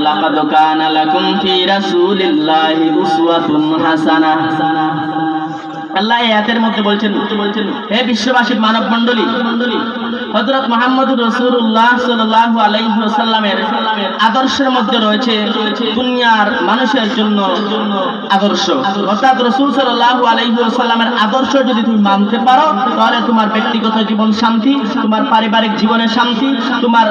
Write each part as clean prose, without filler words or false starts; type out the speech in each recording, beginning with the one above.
লাকাদ কানা লাকুম ফি রাসূলিল্লাহি উসওয়াতুন হাসানাহ। আল্লাহ এই আয়াতের মধ্যে বলছেন, হে বিশ্ববাসীর মানব মণ্ডলী, হযরত মুহাম্মদুর রাসূলুল্লাহ সাল্লাল্লাহু আলাইহি ওয়াসাল্লামের আদর্শের মধ্যে রয়েছে দুনিয়ার মানুষের জন্য আদর্শ। অর্থাৎ রাসূল সাল্লাল্লাহু আলাইহি ওয়াসাল্লামের আদর্শ যদি তুমি মানতে পারো, তাহলে তোমার ব্যক্তিগত জীবন শান্তি, তোমার পারিবারিক জীবনে শান্তি, তোমার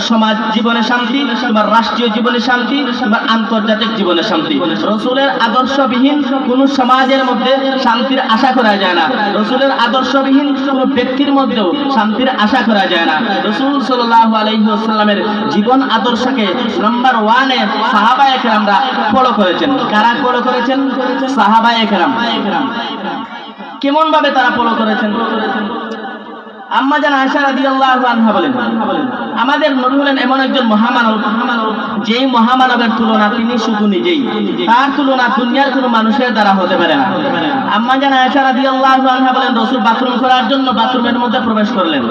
সমাজ জীবনে শান্তি, তোমার রাষ্ট্রীয় জীবনে শান্তি, তোমার আন্তর্জাতিক জীবনে শান্তি। রাসূলের আদর্শবিহীন কোন সমাজের মধ্যে শান্তির আশা করা যায় না। রাসূলের আদর্শবিহীন কোন ব্যক্তির মধ্যেও শান্তির আশা করা যায় না। রাসূল সাল্লাল্লাহু আলাইহি ওয়াসাল্লামের জীবন আদর্শকে নাম্বার 1 এ সাহাবায়ে কেরামরা ফলো করেছেন। কারা ফলো করেছেন? সাহাবায়ে কেরাম। কেমন ভাবে তারা ফলো করেছেন? আম্মা জান আয়েশা রাদিয়াল্লাহু আনহা বলেন, আমাদের নবী হলেন এমন একজন মহামানব, যেই মহামানবের তুলনা তিনি শুধু নিজেই, তার তুলনা দুনিয়ার কোনো মানুষের দ্বারা হতে পারে না। আম্মা জান আয়েশা রাদিয়াল্লাহু আনহা বলেন, রাসূল বাথরুম করার জন্য বাথরুমের মধ্যে প্রবেশ করলেন।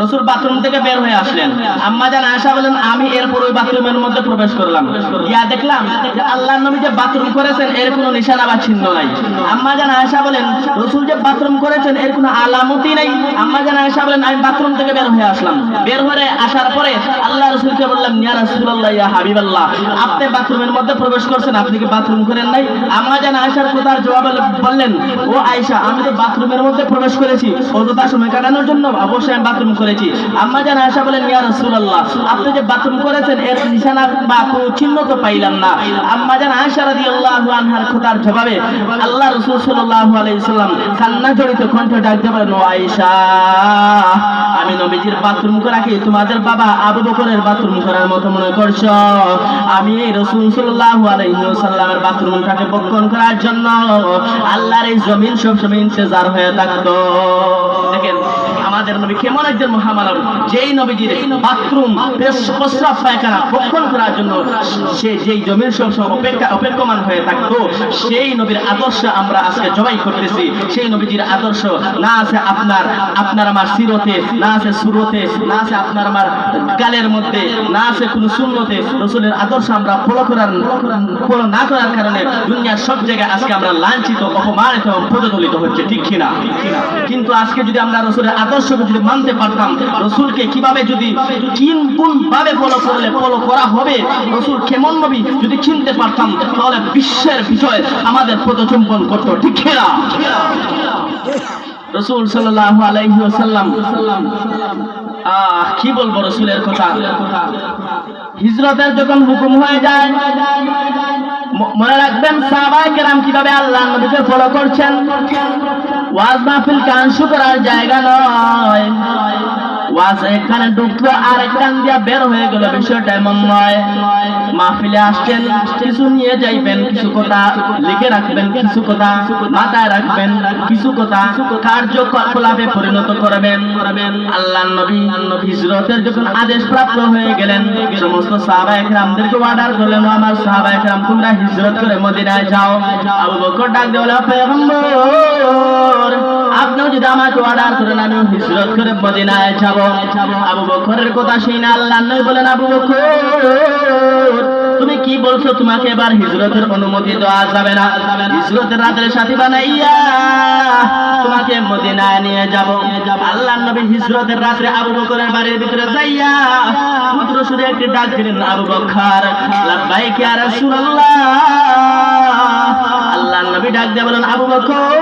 রাসূল বাথরুম থেকে বের হয়ে আসলেন। আম্মা জান আয়েশা বলেন, আমি এরপর ওই বাথরুমের মধ্যে প্রবেশ করলাম, গিয়া দেখলাম যে আল্লাহর নবী যে বাথরুম করেছেন এর কোনো নিশানা বা চিহ্ন নাই। আম্মা জান আয়েশা বলেন, রাসূল যে বাথরুম করেছেন এর কোনো আলামতই নাই। আম্মা জান আয়েশা বলেন, আমি বাথরুম থেকে বের হয়ে আসলাম। বের হয়ে আসার পরে আল্লাহ রাসূলকে বললাম, ইয়া রাসূলুল্লাহ, ইয়া হাবিবাল্লাহ, আপনি বাথরুমের মধ্যে প্রবেশ করছেন, আপনি কি বাথরুম করেন নাই? আম্মা জান আয়েশার কথার জবাবে বললেন, ও আয়েশা, আমি তো বাথরুমের মধ্যে প্রবেশ করেছি অযথা সময় কাটানোর জন্য, অবশ্যই আমি বাথরুম করেছি। আম্মা জান আয়েশা বলেন, ইয়া রাসূলুল্লাহ, আপনি যে বাথরুম করেছেন এর নিশানা বা কোনো চিহ্ন তো পাইলাম না। আম্মা জান আয়েশা রাদিয়াল্লাহু আনহার কথার জবাবে আল্লাহ রাসূল সাল্লাল্লাহু আলাইহি ওয়াসাল্লাম কান্না জড়িত কণ্ঠে ডাকতে বলেন, ও আয়েশা, আমি নবীজির বাথরুম করাকে তোমাদের বাবা আবু বকরের বাথরুম করার মতো মনে করছো? আমি এই রাসূল সাল্লাল্লাহু আলাইহি ওয়াসাল্লামের বাথরুমটাকে বক্ষণ করার জন্য আল্লাহর এই জমিন সবসময় ইন্তজার হয়ে থাকতো। দেখেন আমাদের নবী কেমন একজন মহামানব, যেই নবীজির বাথরুম প্রস্রাব পায়খানা বক্ষণ করার জন্য সে যেই জমিন সবসময় অপেক্ষমান হয়ে থাকতো, সেই নবীর আদর্শ আমরা আজকে জবাই করতেছি। সেই নবীজির আদর্শ না আছে আপনার আমার সিরতে, না আছে সুরতে, না আছে আপনার আমার গালের মধ্যে, না আছে কোনো সুন্নতে। রাসূলের আদর্শ আমরা ফলো না করার কারণে দুনিয়ার সব জায়গায় আজকে আমরা লাঞ্ছিত, অপমানিত এবং পদদলিত হচ্ছে, ঠিক কিনা? কিন্তু আজকে যদি আমরা রাসূলের আদর্শকে যদি মানতে পারতাম, রাসূলকে কিভাবে যদি কোন ভাবে ফলো করলে ফলো করা হবে, রাসূল কেমন নবী যদি চিনতে পারতাম, তাহলে বিশ্বের বিষয় আমাদের পদচুম্বন করতো, ঠিক কিনা? রাসূল সাল্লাল্লাহু আলাইহি ওয়াসাল্লাম, কি বলবো রাসূলের কথা। হিজরতের যখন হুকুম হয়ে যায়, মনে রাখবেন সাহাবায়ে কেরাম কিভাবে আল্লাহর নবীকে ফলো করছেন। ওয়াজ মাহফিল গান করার জায়গা নয়, ওয়াজ এখানে ঢুকলো আর কান দিয়া বের হয়ে গেল, বিষয়টা এমন নয়। মাহফিলে আসছেন, কিছু নিয়ে যাইবেন, কিছু কথা লিখে রাখবেন, কিছু কথা মাথায় রাখবেন, কিছু কথা কার্যকলাপে পরিণত করবেন। আল্লাহর নবী হিজরতের যখন আদেশ প্রাপ্ত হয়ে গেলেন, সমস্ত সাহাবায়ে কেরামদেরকে অর্ডার করলেন, আমার সাহাবায়ে কেরাম তোমরা হিজরত করে মদিনায় যাও। আবু বকর ডাক দিয়ে বলে, পয়গম্বর, আপনিও যদি আমাকে অর্ডার করেন আমি হিজরত করে মদিনায় যাব। আবু বকরের কথা শুনে আল্লাহর নবী বলেন, আবু বকর, তুমি কি বলছো? তোমাকে এবার হিজরতের অনুমতি দেওয়া যাবে না। হিজরতের রাতের সাথী বানাইয়া তোমাকে মদিনায় নিয়ে যাব। আল্লাহর নবী হিজরতের রাতে আবু বকরের বাড়ির ভিতরে যাইয়া ক্ষুদ্র সুরে একটি ডাক দিলেন, আবু বকর, লাব্বাইক ইয়া রাসূলুল্লাহ। আল্লাহর নবী ডাক দিয়ে বলেন, আবু বকর,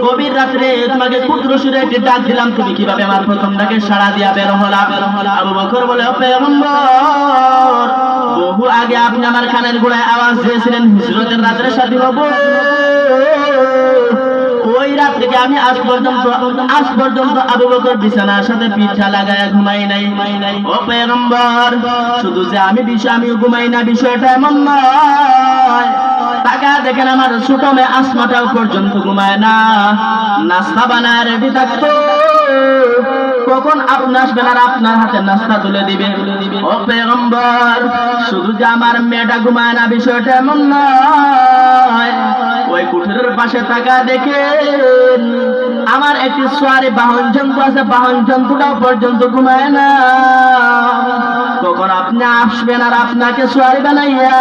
গভীর রাত্রে তোমাকে ক্ষুদ্র সুরে একটি ডাক দিলাম, তুমি কিভাবে আমার প্রথম ডাকে সাড়া দিয়া বের হলা? আবু বকর বলে, পয়গম্বর, বহু আগে আপনি আমার কানের গোড়ায় আওয়াজ দিয়েছিলেন হিজরতের রাতের সাথী হব। ওই রাত থেকে আমি আজ পর্যন্ত আবু বকর বিছানার সাথে পিঠা লাগায়া ঘুমাই নাই। ও পয়গম্বর, শুধু যে আমি ঘুমাই না, বিষয়টা এমন নয়। টাকা দেখেন আমার ছোট মেয়ে আসমাটাও পর্যন্ত ঘুমায় না, নাস্তা বানায় রেডি থাকতো। কখন আপনি আসবেন আর আপনার হাতে নাস্তা তুলে দিবে। ও পয়গম্বর, শুধু যে আমার মেয়েটা ঘুমায় না বিষয়টা এমন নয়, ওই কুঠিরের পাশে থাকা দেখেন আমার একটি সোয়ারি বাহন জন্তু আছে, বাহন জন্তুটাও পর্যন্ত ঘুমায় না। কখন আপনি আসবেন আর আপনাকে সোয়ারি বানাইয়া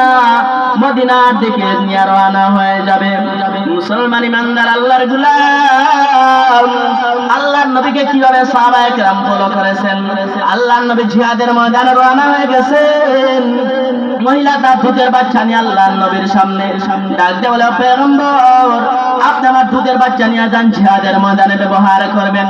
মদিনার দিকে নিয়ে রওনা হয়ে যাবে। মুসলমান ইমানদার আল্লাহর গোলাম, আল্লাহর নবীকে কিভাবে সাহাবায়ে কেরাম ফলো করেছেন। আল্লাহর নবী জিহাদের ময়দানে রওনা হয়ে গেছেন, মহিলা তার দুধের বাচ্চা নিয়ে আল্লাহর নবীর সামনে ডাক দিয়ে বলে, পয়গম্বর, আপনি আমার দুধের বাচ্চা নিয়ে যান, জিহাদের ময়দানে ব্যবহার করবেন।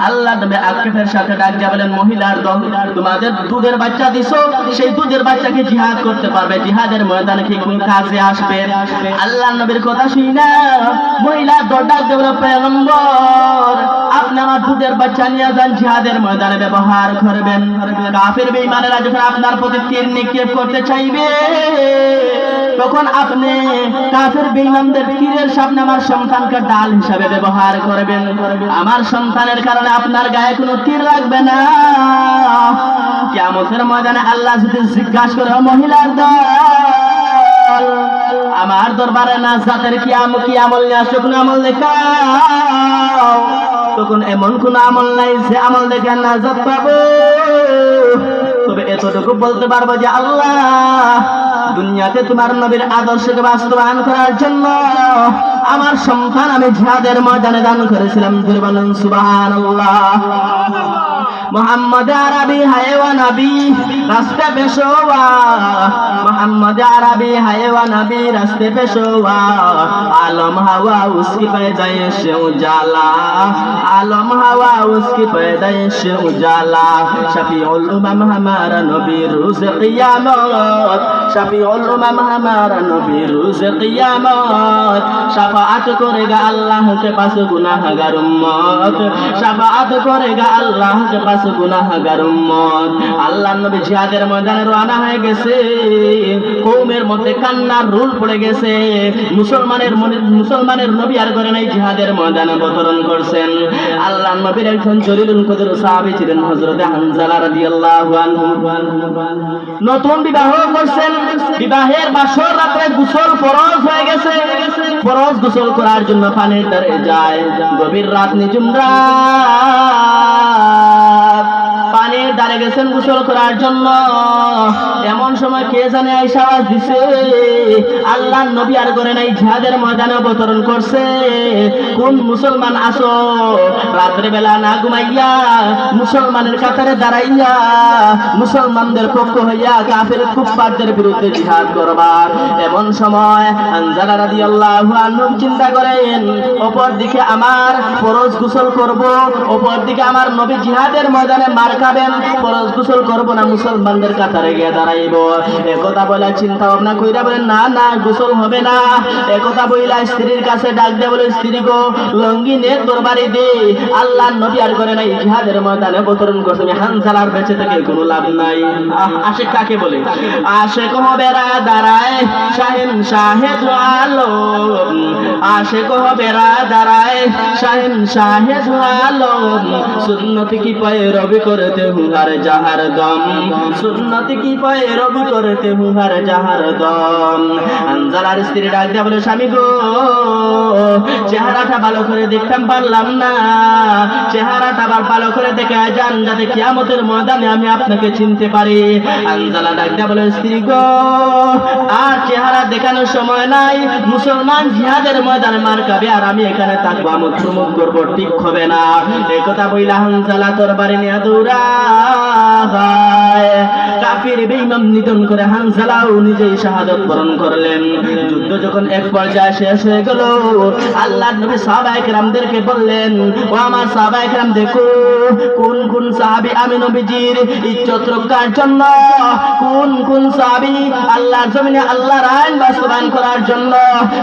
আল্লাহর নবী আক্ষেপের সাথে ডাক দিয়ে বলেন, মহিলার দল, তোমাদের দুধের বাচ্চা দিছো, সেই দুধের বাচ্চাকে জিহাদ করতে পারবে, জিহাদের ময়দানে কি কোন কাজে আসবে? আল্লাহর নবীর কথা শুনে না মহিলার দল ডাক দিয়ে বলে, পয়গম্বর, আপনি আমার দুধের বাচ্চা নিয়ে যান, জিহাদের ময়দানে ব্যবহার করবেন। কাফির বেঈমানেরা যখন আপনার প্রতি তীর নিক্ষেপ করতে চাইবে, তখন আপনি কাফির বেঈমানদের তীরের সামনে আমার সন্তানকে ডাল হিসাবে ব্যবহার করবেন। আমার সন্তানের কারণে আপনার গায়ে কোনো তীর লাগবে না। কিয়ামতের ময়দানে আল্লাহ যদি জিজ্ঞাসা করে, মহিলার দল, আমার দরবারে নাজাতের কি আমল নিয়ে আসো, কোন আমল দেখাও, তখন এমন কোন আমল নাই যে আমল দেখে নাজাত পাবো। তবে এতটুকু বলতে পারবো যে আল্লাহ দুনিয়াতে তোমার নবীর আদর্শকে বাস্তবায়ন করার জন্য আমার সন্তান আমি জিহাদের ময়দানে দান করেছিলাম। বলুন সুবহানাল্লাহ। মোহাম্মদ আরবি হায়ওয়া নবী রাস্তে পেশোয়া, মোহাম্মদ আরবি হায়ওয়া নবী রাস্তে পেশোয়া, आलम हवा उसकी पैदाइश उजाला, आलम हवा उसकी पैदाइश उजाला, शफीउल उमम हमारा नबी रोज़ क़ियामत, शफीउल उमम हमारा नबी रोज़ क़ियामत, शफाअत करेगा अल्लाह के पास गुनाहगार उम्मत, शफाअत करेगा अल्लाह के पास গুনাহগার উম্মত। আল্লাহর নবী জিহাদের ময়দানে রওনা হয়ে গেছে, কওমের মধ্যে কান্নার রোল পড়ে গেছে। মুসলমানের নবী আর করে নাই, জিহাদের ময়দানে অবতরণ করছেন। আল্লাহর নবীর একজন জলিলুল কদর সাহাবী ছিলেন হযরত হানজালা রাদিয়াল্লাহু আনহু। নতুন বিবাহ করছেন, বিবাহের বাসর রাতে গোসল ফরজ হয়ে গেছে। ফরজ গোসল করার জন্য পানির ধারে যায়, গভীর রাত, নিঝুম রাত, পানির ধারে গেছেন গোসল করার জন্য। এমন সময় কে জানে আয়েশা আওয়াজ দিছে, আল্লাহর নবী আর করে নাই, জিহাদের ময়দানে অবতরণ করছে। কোন মুসলমান আসো রাত্রে বেলা না ঘুমাইয়া মুসলমানের কাতারে দাঁড়াইয়া মুসলমানদের পক্ষ হইয়া কাফের কুফফারদের বিরুদ্ধে জিহাদ করবার। এমন সময় হানজালা রাদিয়াল্লাহু আনহু চিন্তা করেন, অপর দিকে আমার ফরজ গোসল করব, অপর দিকে আমার নবী জিহাদের ময়দানে মার খাবেন, ফরজ গোসল করব না মুসলমানদের কাতারে গিয়ে দাঁড়াইব। একথা বলে চিন্তা ভাবনা কইরা বলেন, না না গোসল হবে না। একথা বইলা স্ত্রীর কাছে ডাক দিয়ে বলে, স্ত্রী গো, লঙ্গি নে দরবারে দে। আল্লাহর নবী আর করে নাই, জিহাদের ময়দানে অবতরণ করছে। হানজালার বেঁচে থেকে কোনো লাভ নাই। আশিক কাকে বলে? আশিক হবে দাঁড়ায় শাহিন শাহেদ আলম, আশিক হবে দাঁড়ায় শাহিন শাহেদ আলম, সুন্নতি কি पैरवी करते हूँ हर जहर दम, सुन्नत की पैरवी करते हूँ हर जहर दम। হানজালার স্ত্রী ডাক দিয়ে বলে, স্বামী গো, চেহারাটা ভালো করে দেখতাম পারলাম না, চেহারাটা আবার ভালো করে দেখে যান, যাতে কিয়ামতের ময়দানে আমি আপনাকে চিনতে পারি। হানজালা ডাক দিয়ে বলে, স্ত্রী গো, আর চেহারা দেখানোর সময় নাই, মুসলমান জিহাদের ময়দানে মার খাবে আর আমি এখানে থাকবো, আমোদ প্রমোদ করবো, ঠিক হবে না। এই কথা বইলা হানজালা তরবারি নিয়ে দৌড়ায়, কাফির বেঈমান নিধন করে হানজালাও নিজেই শাহাদাত বরণ করলেন। যুদ্ধ যখন এক পর্যায়ে শেষ হয়ে গেল, আল্লাহর নবী সাহাবায়ে কেরামদেরকে বললেন, ও আমার সাহাবায়ে কেরাম, দেখো কোন কোন সাহাবী আমি নবীজির ইজ্জত রক্ষার জন্য, কোন কোন সাহাবী আল্লাহর জমিনে আল্লাহর আইন বাস্তবায়ন করার জন্য,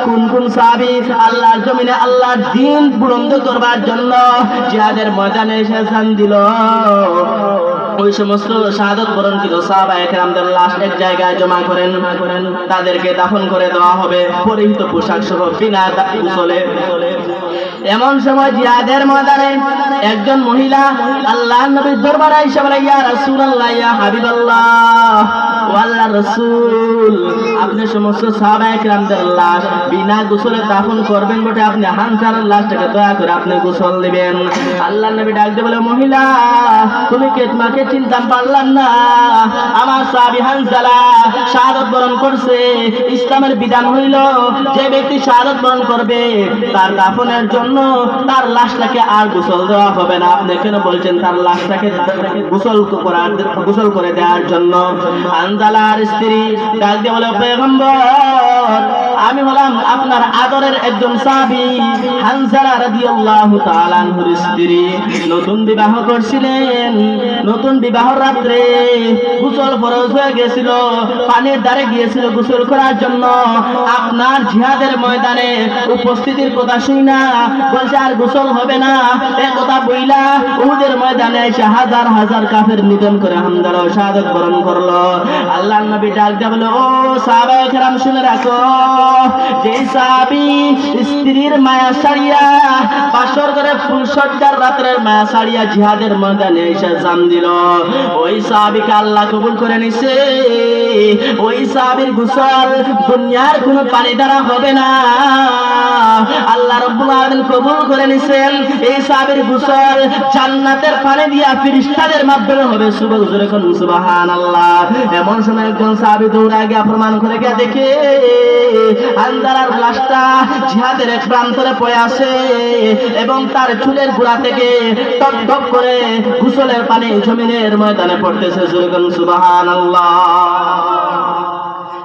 কোন কোন সাহাবী আল্লাহর জমিনে আল্লাহর দ্বীন বুলন্দ করবার জন্য জিহাদের ময়দানে এসে জান দিল। ওই সমস্ত শাহাদাত বরণকৃত সাহাবায়ে কেরামদের লাশ এক জায়গায় জমা করেন, তাদেরকে দাফন করে দেওয়া হবে পরিহিত পোশাক সহ বিনা গোসলে। এমন সময় জিহাদের ময়দানে একজন মহিলা আল্লাহর নবীর দরবারে এসে বলে, ইয়া রাসূলুল্লাহ, ইয়া হাবিবাল্লাহ, ও আল্লাহর রাসূল, আপনি সমস্ত সাহাবায়ে কেরামদের লাশ বিনা গোসলে দাফন করবেন বটে, আপনি হানজালার লাশটাকে দয়া করে আপনি গোসল দিবেন। আল্লাহর নবী ডাক দিয়ে বলে, মহিলা, তুমি কে? তোমাকে চিনতাম পারলাম না। আমার সাহাবী হানজালা শাহাদাত বরণ করছে। ইসলামের বিধান হইল যে ব্যক্তি শাহাদাত বরণ করবে তার দাফনের জন্য তার লাশটাকে আর গোসল দেওয়া হবে না। আপনি কেন বলছেন তার লাশটাকে গোসল করে দেওয়ার জন্য? হানজালার স্ত্রী ডাক দিয়ে বলে, পয়গম্বর, আমি হলাম আপনার আদরের একজন সাহাবী হানজালা রাদিয়াল্লাহু তাআলা আনহুর স্ত্রী। নতুন বিবাহ করছিলেন, নতুন বিবাহর রাত্রে গোসল ফরজ হয়ে গেছিল, পানির ধারে গিয়েছিল গোসল করার জন্য। আপনার জিহাদের ময়দানে উপস্থিতির কথা শুই না বলছে আর গোসল হবে না, এই কথা বইলা উহুদের ময়দানে এসে হাজার হাজার কাফের নিধন করে হামজালা শাহাদাত বরণ করলো। আল্লাহর নবী ডাক দিয়ে বলে, ও সাহাবায়ে কেরাম, শুনে রাখো, যে সাহাবী স্ত্রীর মায়া ছাড়িয়া বাসর করে ফুলসজ্জার রাতের মায়া ছাড়িয়া জিহাদের ময়দানে এসে জান দিল, ওই সাহাবীকে আল্লাহ কবুল করে নিছে। ওই সাহাবীর গোসল দুনিয়ার কোনো পানি দ্বারা হবে না, আল্লাহ রাব্বুল আলামিন কবুল করে নিছেন। এই সাহাবীর গোসল জান্নাতের পানি দিয়া ফেরেশতাদের মাধ্যমে হবে। সুবহানাল্লাহ। এমন সময় একজন সাহাবী দৌড়ায় গিয়ে প্রমাণ করে গিয়ে দেখে হানজালার লাশটা জিহাদের এক প্রান্তরে পড়ে আছে এবং তার চুলের গোড়া থেকে টপ টপ করে গোসলের পানি জমিনের ময়দানে পড়তেছে। সুবহানাল্লাহ।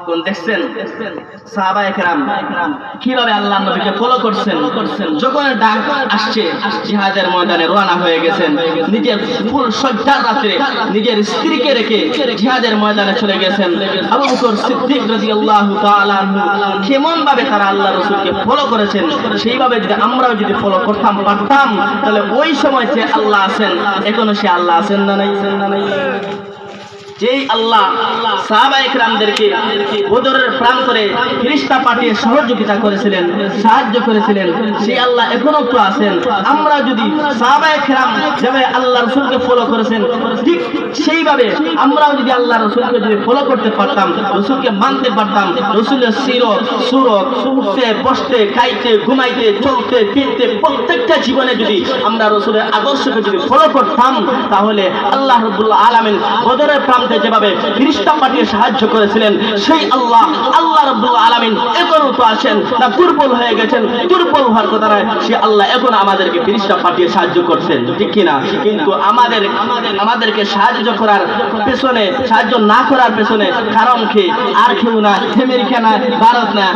কোন দেখছেন সাহাবায়ে কেরাম কিভাবে আল্লাহর নবীকে ফলো করছেন। যখন ডাক আসছে জিহাদের ময়দানে রওনা হয়ে গেছেন, নিজের ফুল সজ্জার রাতে নিজের স্ত্রীকে রেখে জিহাদের ময়দানে চলে গেছেন। আবু বকর সিদ্দিক রাদিয়াল্লাহু তাআলা কেমন ভাবে তারা আল্লাহর রাসূলকে ফলো করেছেন, সেইভাবে যদি আমরাও যদি ফলো করতাম পারতাম, তাহলে ওই সময় যে আল্লাহ আছেন এখনো সে আল্লাহ আছেন না নাই? যেই আল্লাহ সাহাবায়ে কেরামদেরকে বদরের প্রান্তরে ফেরেশতা পাঠিয়ে সহযোগিতা করেছিলেন, সাহায্য করেছিলেন, সেই আল্লাহ এখনো তো আছেন। আমরা যদি সাহাবায়ে কেরাম যেভাবে আল্লাহ রাসূলকে ফলো করেছেন ঠিক সেইভাবে আমরাও যদি আল্লাহ রাসূলকে যদি ফলো করতে পারতাম, রাসূলকে মানতে পারতাম, রাসূলের সিরত সুরত উঠতে বসতে খাইতে ঘুমাইতে চলতে ফিরতে প্রত্যেকটা জীবনে যদি আমরা রাসূলের আদর্শকে যদি ফলো করতাম, তাহলে আল্লাহ রাব্বুল আলামিন বদরের যেভাবে ফেরেশতা পাঠিয়ে সাহায্য করেছিলেন, সেই আল্লাহ রাব্বুল আলামিন এখনো তো আছেন না? দুর্বল হয়ে গেছেন? দুর্বল হওয়ার কথা নয়, সে আল্লাহ এখন আমাদেরকে ফেরেশতা পাঠিয়ে সাহায্য করছেন, ঠিক কিনা? কিন্তু আমাদেরকে সাহায্য করার পেছনে, সাহায্য না করার পেছনে কারণ কি? আর কেউ না, আমেরিকা না, ভারত না,